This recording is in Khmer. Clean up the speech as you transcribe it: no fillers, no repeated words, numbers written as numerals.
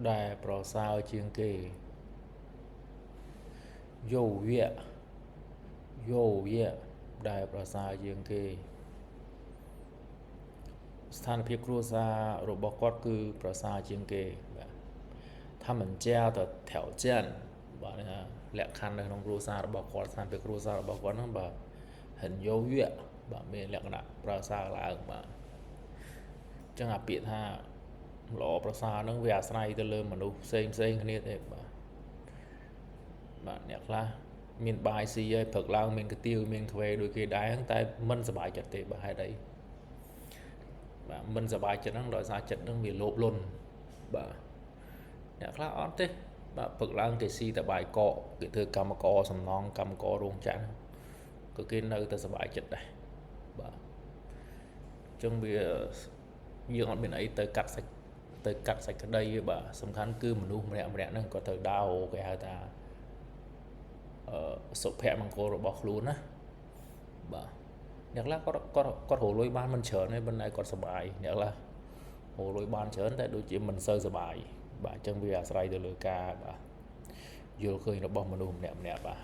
ដែលប្រសើរជាងគេយោវៈយោវៈដែលប្រសើរជាងគេស្ថានភាពគ្រួសាររបស់គាត់គឺប្រសើរជាងគេបាទ他们家的条件បាទលក្ខខណ្ឌនៅក្នុងគ្រួសាររបស់គាត់ស្ថានភាពគ្រួសាររបស់គាត់ហ្នឹងបាទ很优越បាទមានលក្ខណៈប្រសើរឡើងបាទអញ្ចឹងអាពាក្យថាល្អប្រសើរហ្នឹងវាអាស្រ័យទៅលើមនុស្សផ្សេងគ្នាទេបាទអ្នកខ្លះមានបាយស៊ីហើយព្រឹកឡើងមានកាទៀវមានខ្វេដូចគេដែរតែមិនសប្បាយចិត្តទេបាទហេតុអីបាទមិនសប្បាយចិត្តហ្នឹងដោយសារចិត្តហ្នឹងវាលោភលន់បាទអ្នកខ្លះអត់ទេបាទព្រឹកឡើងគេស៊ីតែបាយកកគេធ្វើកម្មករសំណងកម្មកររោងចក្រក៏គេនៅតែសប្បាយចិត្តដែរបាទអញ្ចឹងវាយើងអត់មានអីទៅកាត់សាច់ក្តីទេបាទសំខាន់គឺមនុស្សម្នាក់ហ្នឹងក៏ត្រូវដើរគេហៅថាសុភមង្គលរបស់ខ្លួនណាបាទអ្នកខ្លះគាត់រកលុយបានមិនច្រើនទេប៉ុន្តែគាត់សប្បាយអ្នកខ្លះរកលុយបានច្រើនតែដូចជាមិនសូវសប្បាយបាទអញ្ចឹងវាអាស្រ័យទៅលើការបាទយល់ឃើញរបស់មនុស្សម្នាក់បាទ